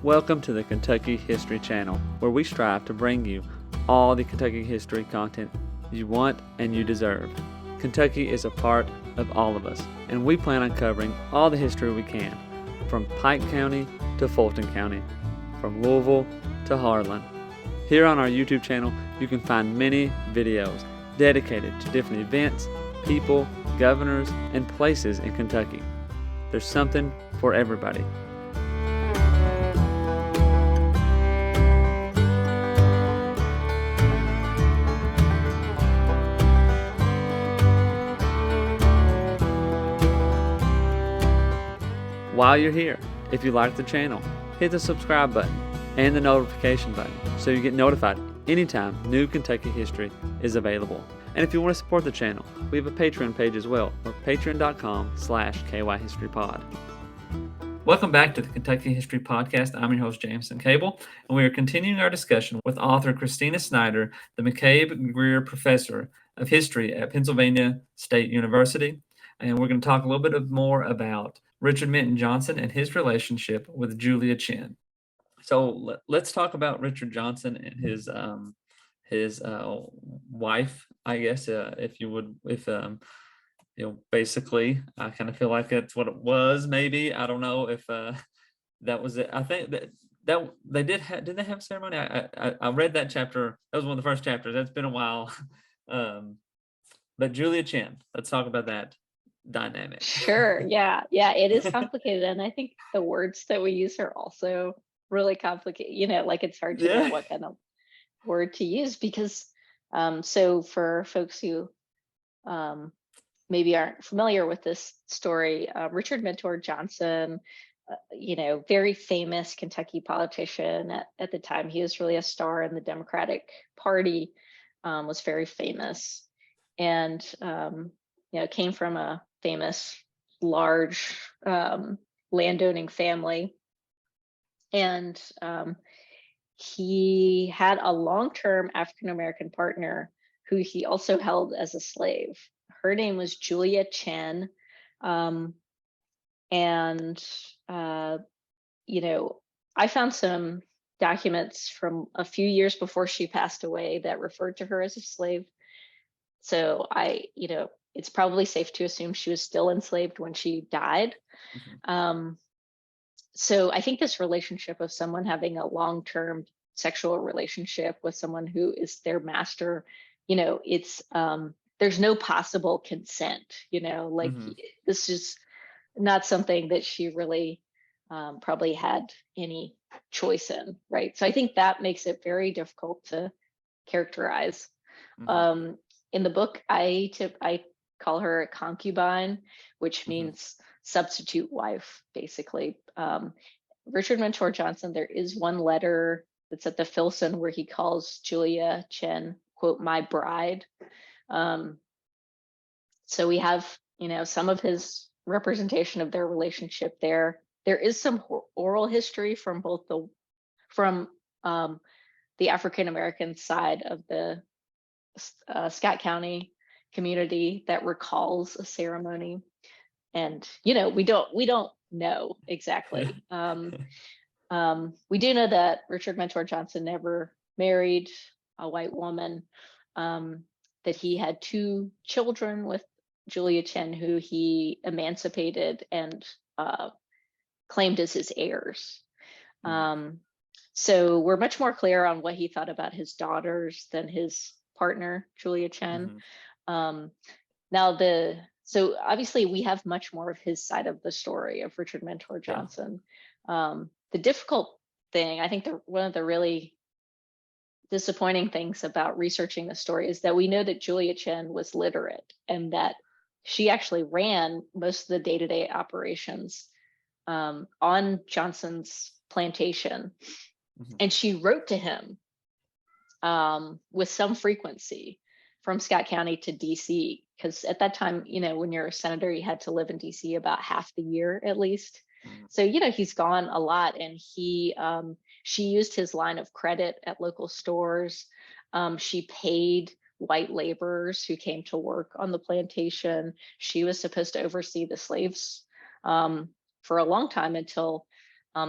Welcome to the Kentucky History Channel, where we strive to bring you all the Kentucky history content you want and you deserve. Kentucky is a part of all of us, and we plan on covering all the history we can, from Pike County to Fulton County, from Louisville to Harlan. Here on our YouTube channel, you can find many videos dedicated to different events, people, governors, and places in Kentucky. There's something for everybody. While you're here, if you like the channel, hit the subscribe button and the notification button so you get notified anytime new Kentucky history is available. And if you want to support the channel, we have a Patreon page as well, or patreon.com/KYHistoryPod. Welcome back to the Kentucky History Podcast. I'm your host, Jameson Cable, and we are continuing our discussion with author Christina Snyder, the McCabe Greer Professor of History at Pennsylvania State University. And we're going to talk a little bit more about Richard Menton Johnson and his relationship with Julia Chen. So let's talk about Richard Johnson and his wife, I guess, if you would, basically, I kind of feel like that's what it was. Maybe I don't know if that was it. I think that they did they have a ceremony? I read that chapter. That was one of the first chapters. That's been a while. But Julia Chen, let's talk about that dynamic. Sure. Yeah. It is complicated, and I think the words that we use are also really complicated. Like it's hard to know what kind of word to use because so for folks who maybe aren't familiar with this story, Richard Mentor Johnson, very famous Kentucky politician at the time. He was really a star in the Democratic Party, was very famous, and came from a famous large landowning family. And he had a long-term African-American partner who he also held as a slave. Her name was Julia Chen. I found some documents from a few years before she passed away that referred to her as a slave. So it's probably safe to assume she was still enslaved when she died. Mm-hmm. So I think this relationship of someone having a long-term sexual relationship with someone who is their master, it's there's no possible consent, mm-hmm. This is not something that she really probably had any choice in, right? So I think that makes it very difficult to characterize. Mm-hmm. In the book, I call her a concubine, which mm-hmm. means substitute wife, basically. Richard Mentor Johnson, there is one letter that's at the Filson where he calls Julia Chen, quote, my bride. So we have, some of his representation of their relationship there. There is some oral history from the African-American side of the Scott County community that recalls a ceremony, and we don't know exactly. We do know that Richard Mentor Johnson never married a white woman, that he had 2 children with Julia Chen, who he emancipated and claimed as his heirs. So we're much more clear on what he thought about his daughters than his partner, Julia Chen. Mm-hmm. So obviously we have much more of his side of the story of Richard Mentor Johnson. Yeah. The difficult thing, I think one of the really disappointing things about researching the story is that we know that Julia Chen was literate and that she actually ran most of the day-to-day operations on Johnson's plantation. Mm-hmm. And she wrote to him with some frequency from Scott County to DC, because at that time, when you're a senator, you had to live in DC about half the year at least. Mm-hmm. So, he's gone a lot, and she used his line of credit at local stores. She paid white laborers who came to work on the plantation. She was supposed to oversee the slaves for a long time until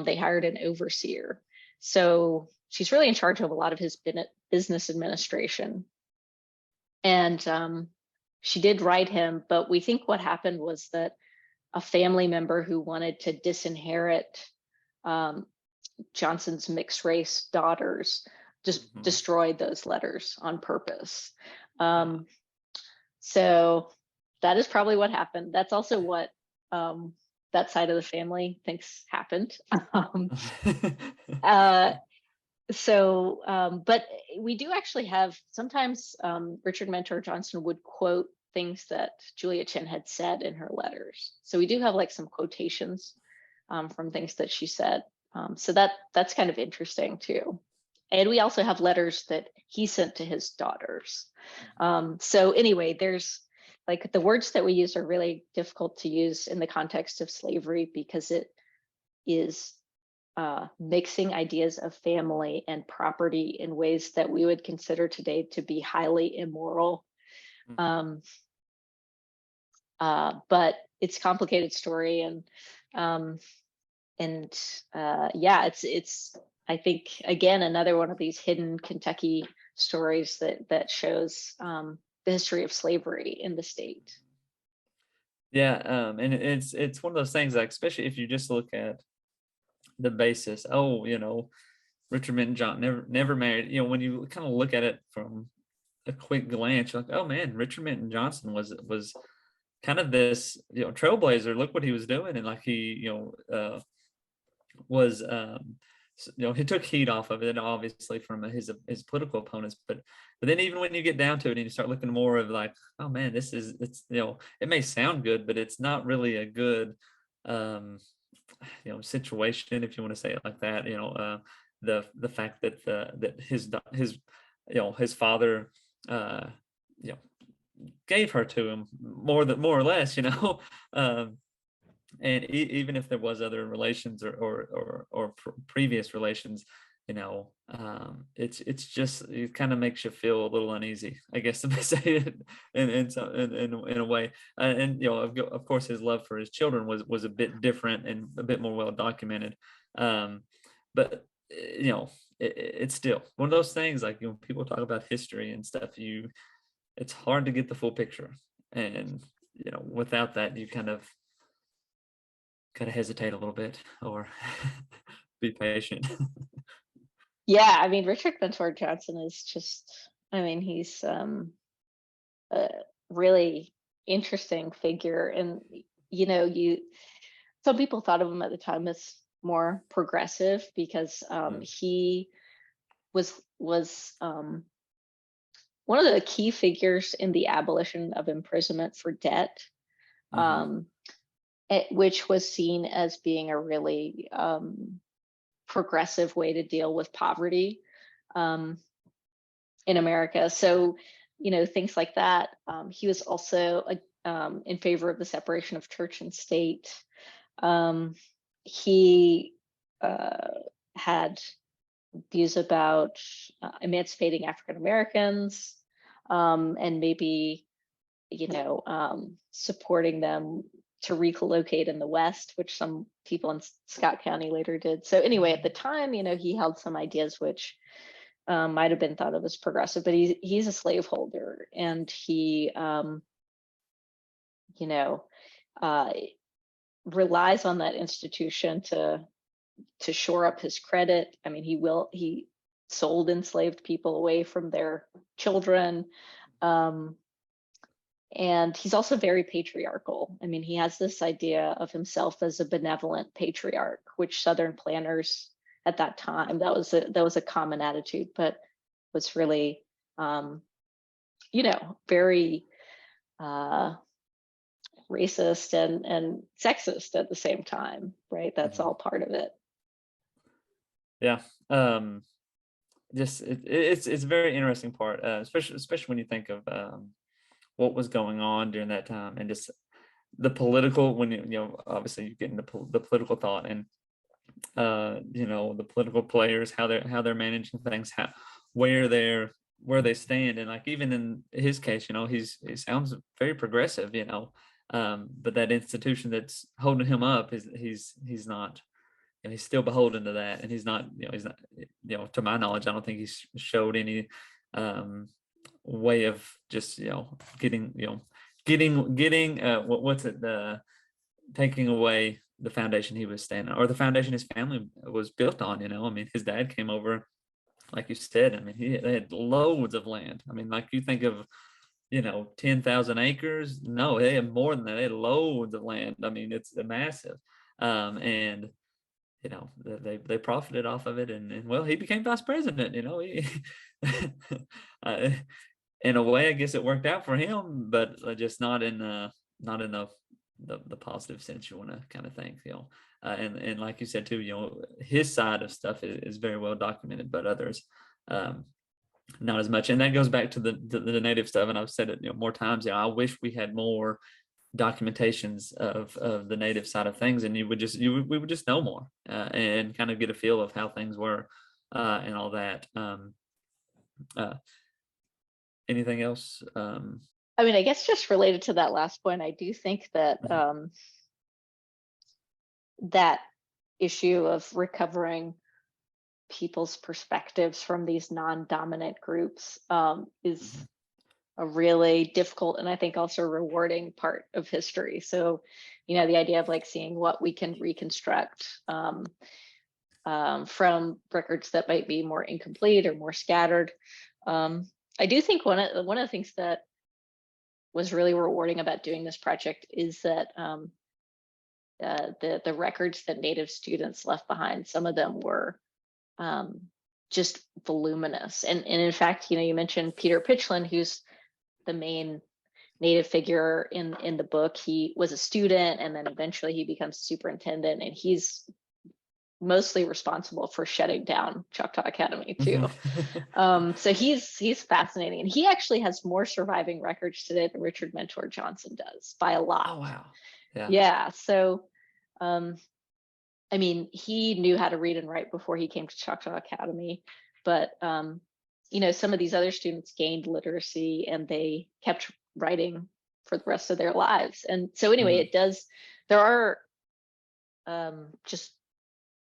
they hired an overseer. So she's really in charge of a lot of his business administration. And she did write him, but we think what happened was that a family member who wanted to disinherit Johnson's mixed race daughters just destroyed those letters on purpose. So that is probably what happened. That's also what that side of the family thinks happened. But we do actually have sometimes Richard Mentor Johnson would quote things that Julia Chen had said in her letters. So we do have like some quotations from things that she said. So that's kind of interesting too. And we also have letters that he sent to his daughters. So anyway, there's like the words that we use are really difficult to use in the context of slavery because it is mixing ideas of family and property in ways that we would consider today to be highly immoral. But it's a complicated story, and yeah, it's I think again another one of these hidden Kentucky stories that shows the history of slavery in the state. Yeah, and it's one of those things, like especially if you just look at the basis. Oh, Richard Minton John never married. When you kind of look at it from a quick glance, you're like, oh man, Richard Minton Johnson was kind of this trailblazer. Look what he was doing, and like he was he took heat off of it, obviously from his political opponents, but then even when you get down to it and you start looking more of like, oh man, it's it may sound good, but it's not really a good situation, if you want to say it like that. The fact that that his father gave her to him more or less, and even if there was other relations or previous relations, it's just, it kind of makes you feel a little uneasy, I guess, to say it in a way. And of course, his love for his children was a bit different and a bit more well documented. But it's still one of those things, like people talk about history and stuff, it's hard to get the full picture, and without that, you kind of hesitate a little bit, or be patient. Yeah, I mean, Richard Mentor Johnson is just, I mean, he's a really interesting figure. And, some people thought of him at the time as more progressive because he was one of the key figures in the abolition of imprisonment for debt. Which was seen as being a really progressive way to deal with poverty in America. So, things like that. He was also in favor of the separation of church and state. He had views about emancipating African Americans and maybe, supporting them to relocate in the West, which some people in Scott County later did. So anyway, at the time, he held some ideas which might have been thought of as progressive, but he's a slaveholder, and he, relies on that institution to shore up his credit. I mean, he sold enslaved people away from their children. And he's also very patriarchal. I mean, he has this idea of himself as a benevolent patriarch, which Southern planters at that time, that was a common attitude, but was really, very racist and sexist at the same time, right? That's all part of it. Yeah. Just it's a very interesting part, especially when you think of what was going on during that time, and just the political, when obviously you get into the political thought, and the political players, how they're managing things, where they stand, and like even in his case, he sounds very progressive, but that institution that's holding him up he's not and he's still beholden to that. And he's not, to my knowledge, I don't think he's showed any way of just, getting, taking away the foundation he was standing on, or the foundation his family was built on. I mean, his dad came over, like you said. I mean, they had loads of land. I mean, like you think of, 10,000 acres. No, they had more than that. They had loads of land. I mean, it's massive. And they profited off of it, and well, he became vice president. He, in a way, I guess it worked out for him, but just not in the positive sense you want to kind of think. And like you said too, his side of stuff is very well documented, but others not as much. And that goes back to the native stuff, and I've said it more times. I wish we had more documentations of the native side of things, and we would just know more and kind of get a feel of how things were and all that. Anything else? I mean, I guess just related to that last point, I do think that that issue of recovering people's perspectives from these non-dominant groups is a really difficult, and I think also rewarding part of history. So, the idea of like seeing what we can reconstruct from records that might be more incomplete or more scattered. I do think one of the things that was really rewarding about doing this project is that the records that Native students left behind, some of them were just voluminous. And in fact, you mentioned Peter Pitchlynn, who's the main Native figure in the book. He was a student, and then eventually he becomes superintendent, and he's mostly responsible for shutting down Choctaw Academy too. So he's fascinating, and he actually has more surviving records today than Richard Mentor Johnson does by a lot. Oh wow. Yeah. So I mean, he knew how to read and write before he came to Choctaw Academy, but some of these other students gained literacy and they kept writing for the rest of their lives. And so anyway, there are just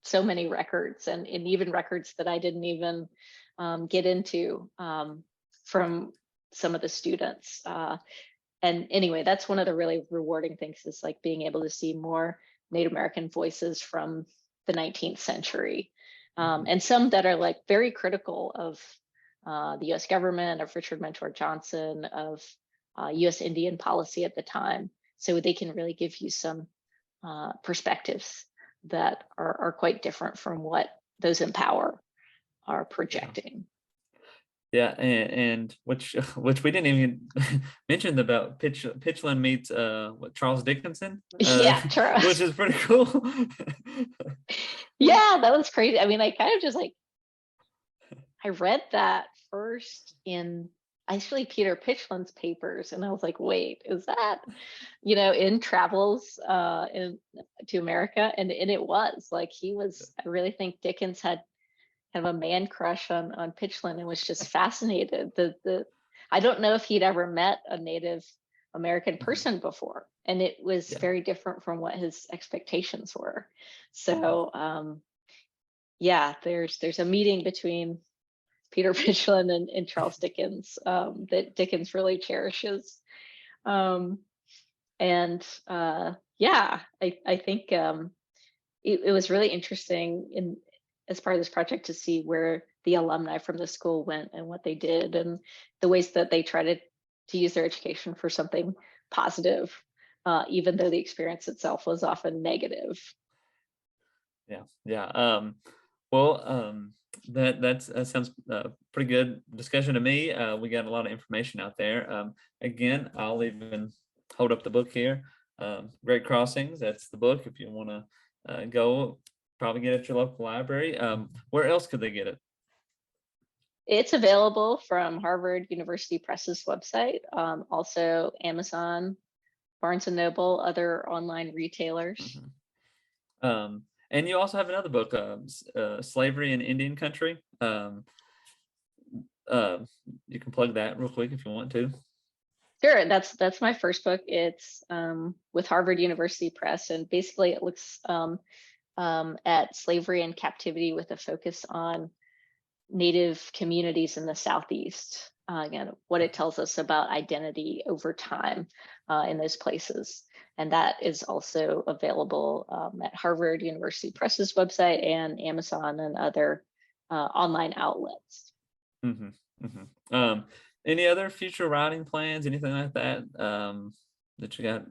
so many records, and even records that I didn't even get into from some of the students. And anyway, that's one of the really rewarding things, is like being able to see more Native American voices from the 19th century, and some that are like very critical of the US government, of Richard Mentor Johnson, of US Indian policy at the time. So they can really give you some perspectives that are quite different from what those in power are projecting. Yeah, and which we didn't even mention about Pitchlynn meets Charles Dickinson. Charles. Which is pretty cool. Yeah, that was crazy. I mean, I kind of just I read that first in actually Peter Pitchlynn's papers, and I was like, wait, is that in Travels to America? And it was like, he was, I really think Dickens had kind of a man crush on Pitchlynn and was just fascinated. I don't know if he'd ever met a Native American person before, and it was very different from what his expectations were. So there's a meeting between Peter Pitchlynn and Charles Dickens that Dickens really cherishes. I think it was really interesting as part of this project to see where the alumni from the school went and what they did, and the ways that they tried to use their education for something positive, even though the experience itself was often negative. That sounds pretty good discussion to me. We got a lot of information out there. Again, I'll even hold up the book here. Great Crossings, that's the book. If you want to go, probably get it at your local library. Where else could they get it? It's available from Harvard University Press's website, also Amazon, Barnes & Noble, other online retailers. And you also have another book, Slavery in Indian Country. You can plug that real quick if you want to. Sure, that's my first book. It's with Harvard University Press, and basically it looks at slavery and captivity with a focus on Native communities in the Southeast. Again, what it tells us about identity over time in those places. And that is also available at Harvard University Press's website and Amazon and other online outlets. Mm-hmm. Mm-hmm. Any other future writing plans, anything like that, that you got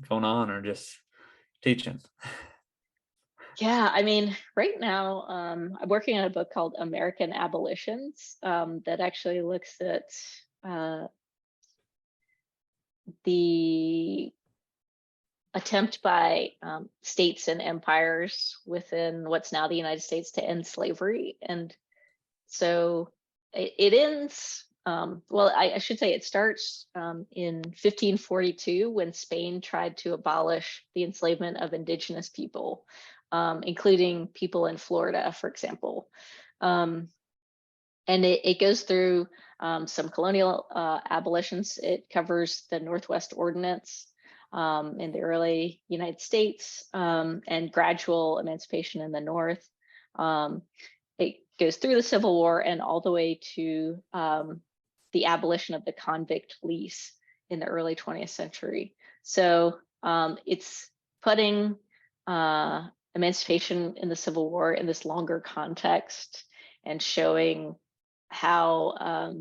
going on, or just teaching? Yeah, I mean, right now I'm working on a book called American Abolitions that actually looks at the attempt by states and empires within what's now the United States to end slavery. And so it ends, well, I should say it starts in 1542 when Spain tried to abolish the enslavement of indigenous people, including people in Florida, for example. And it goes through some colonial abolitions. It covers the Northwest Ordinance in the early United States and gradual emancipation in the North. It goes through the Civil War and all the way to the abolition of the convict lease in the early 20th century. So it's putting emancipation in the Civil War in this longer context and showing how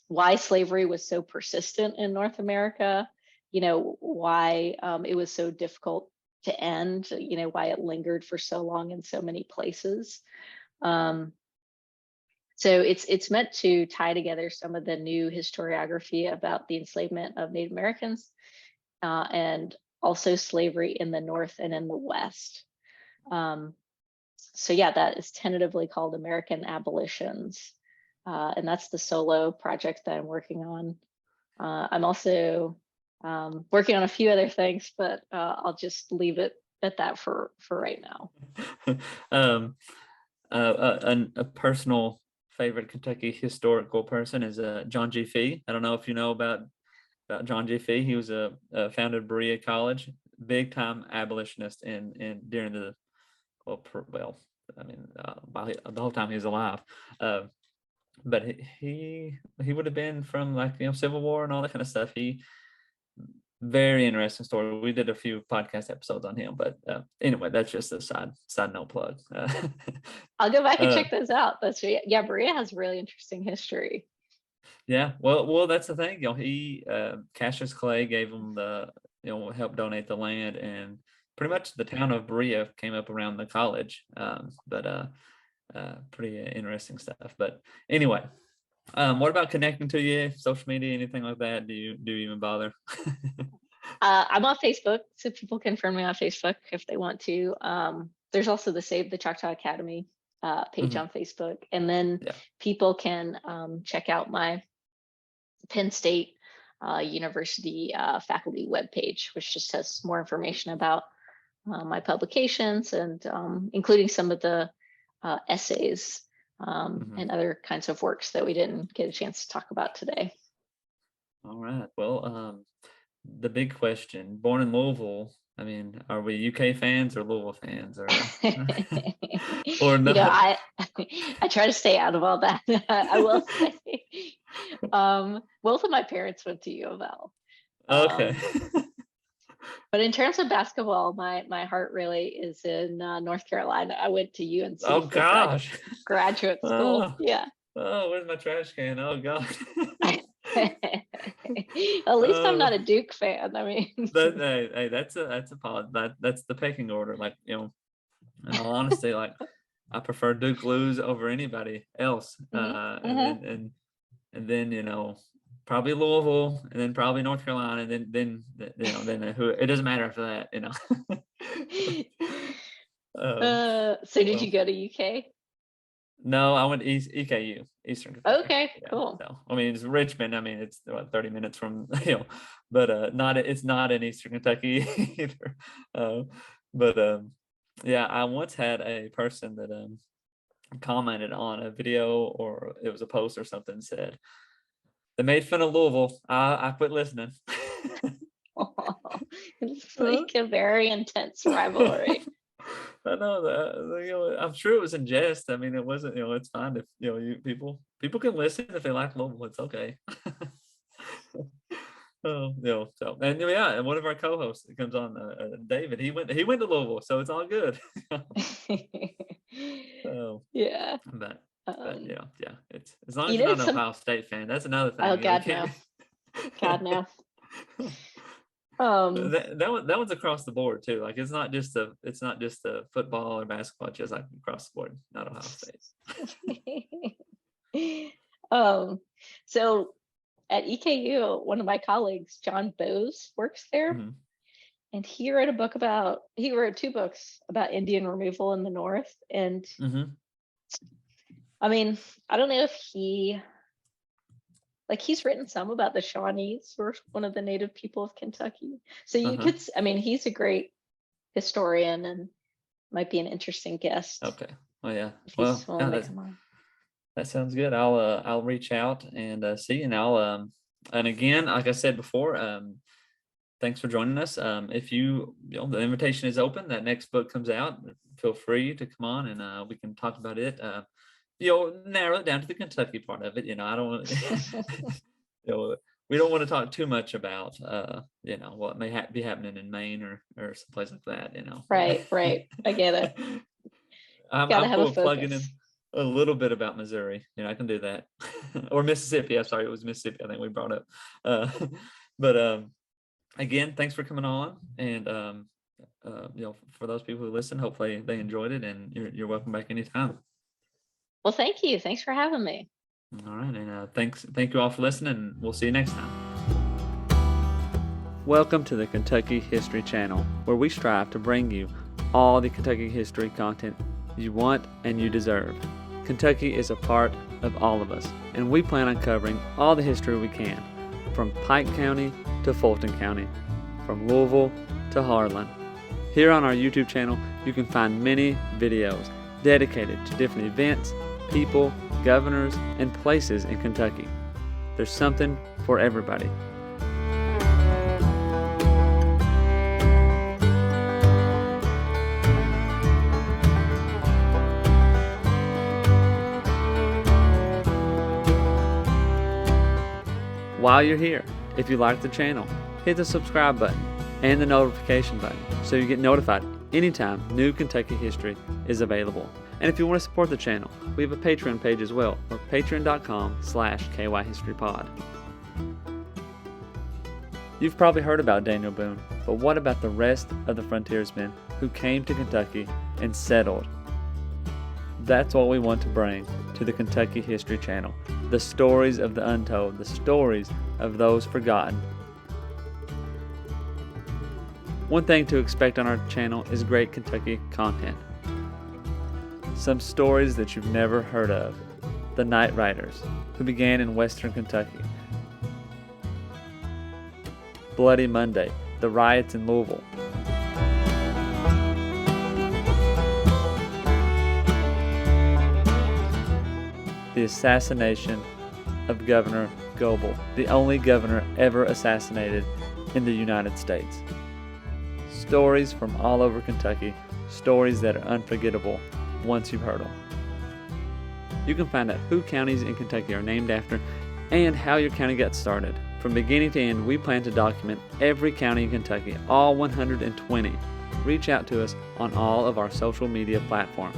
why slavery was so persistent in North America, why it was so difficult to end, why it lingered for so long in so many places. So it's meant to tie together some of the new historiography about the enslavement of Native Americans and also slavery in the North and in the West. So yeah, that is tentatively called American Abolitions. And that's the solo project that I'm working on. I'm also working on a few other things, but I'll just leave it at that for right now. A personal favorite Kentucky historical person is John G. Fee. I don't know if you know about John G. Fee. He was founded Berea College, big time abolitionist during the the whole time he was alive. But he would have been from Civil War and all that kind of stuff. Very interesting story. We did a few podcast episodes on him, but anyway, that's just a side note plug. I'll go back and check those out. Berea has really interesting history. Yeah, well, that's the thing. He Cassius Clay gave him helped donate the land, and pretty much the town of Berea came up around the college. But pretty interesting stuff. But anyway, what about connecting to you? Social media, anything like that? Do you even bother? I'm on Facebook, so people can friend me on Facebook if they want to. There's also the Save the Choctaw Academy page on Facebook, and then people can check out my Penn State University faculty webpage, which just has more information about my publications and including some of the essays and other kinds of works that we didn't get a chance to talk about today. All right. Well, the big question, born in Louisville, I mean, are we UK fans or Louisville fans, or or no? I try to stay out of all that. I will say both of my parents went to U of L. Okay. But in terms of basketball, my heart really is in North Carolina. I went to UNC for gosh. Graduate school. Oh. Yeah. Oh, where's my trash can? Oh God. At least I'm not a Duke fan. I mean, that's the pecking order. In all honesty, I prefer Duke lose over anybody else. And then probably Louisville, and then probably North Carolina, and then who, it doesn't matter after that. So did you go to UK? No, I went EKU, Eastern Kentucky. Okay, cool. So, I mean, it's Richmond. I mean, it's 30 minutes from but it's not in Eastern Kentucky either. Yeah, I once had a person that commented on a video, or it was a post or something, said they made fun of Louisville. I quit listening. It's like a very intense rivalry. I know that, I'm sure it was in jest. I mean, it wasn't, it's fine if, people can listen if they like Louisville. It's okay. Oh, so, and yeah, and one of our co-hosts that comes on, David, he went to Louisville, so it's all good. So, Yeah. but Um, yeah, it's as long as you you're know, not an Ohio State fan, that's another thing. oh You God, can't no. be. God, no. Um, That one's across the board too. Like it's not just a football or basketball, just like across the board, not Ohio State. so at EKU, one of my colleagues, John Bowes, works there. Mhm. And he wrote two books about Indian removal in the North. And Mhm. I mean, I don't know if he's written some about the Shawnees, who are one of the native people of Kentucky. So Uh-huh. he's a great historian and might be an interesting guest Okay. Well, yeah. if Well, he's willing to come on. that sounds good. I'll reach out and see, and and again, like I said before, thanks for joining us. If the invitation is open. That next book comes out, feel free to come on and we can talk about it. Narrow it down to the Kentucky part of it. I don't want we don't want to talk too much about what may be happening in Maine or someplace like that. Right. I get it. Gotta I'm have a cool with plugging in focus. a little bit about Missouri. I can do that. Or Mississippi. I'm sorry, it was Mississippi, I think we brought up. But again, thanks for coming on. And for those people who listen, hopefully they enjoyed it, and you're welcome back anytime. Well, thank you. Thanks for having me. All right, and thank you all for listening, and we'll see you next time. Welcome to the Kentucky History Channel, where we strive to bring you all the Kentucky history content you want and you deserve. Kentucky is a part of all of us, and we plan on covering all the history we can, from Pike County to Fulton County, from Louisville to Harlan. Here on our YouTube channel, you can find many videos dedicated to different events, people, governors, and places in Kentucky. There's something for everybody. While you're here, if you like the channel, hit the subscribe button and the notification button so you get notified anytime new Kentucky history is available. And if you want to support the channel, we have a Patreon page as well, or patreon.com/KYHistoryPod. You've probably heard about Daniel Boone, but what about the rest of the frontiersmen who came to Kentucky and settled? That's what we want to bring to the Kentucky History Channel. The stories of the untold, the stories of those forgotten. One thing to expect on our channel is great Kentucky content. Some stories that you've never heard of. The Night Riders, who began in western Kentucky. Bloody Monday, the riots in Louisville. The assassination of Governor Goebel, the only governor ever assassinated in the United States. Stories from all over Kentucky, stories that are unforgettable once you've heard them. You can find out who counties in Kentucky are named after and how your county got started. From beginning to end, we plan to document every county in Kentucky, all 120. Reach out to us on all of our social media platforms,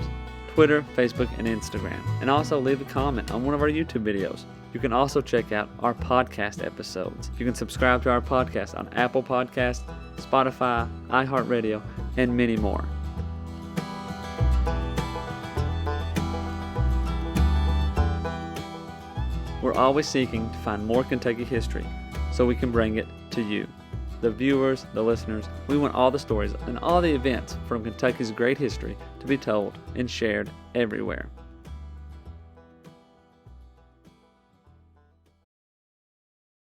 Twitter, Facebook, and Instagram. And also leave a comment on one of our YouTube videos. You can also check out our podcast episodes. You can subscribe to our podcast on Apple Podcasts, Spotify, iHeartRadio, and many more. We're always seeking to find more Kentucky history so we can bring it to you, the viewers, the listeners. We want all the stories and all the events from Kentucky's great history to be told and shared everywhere.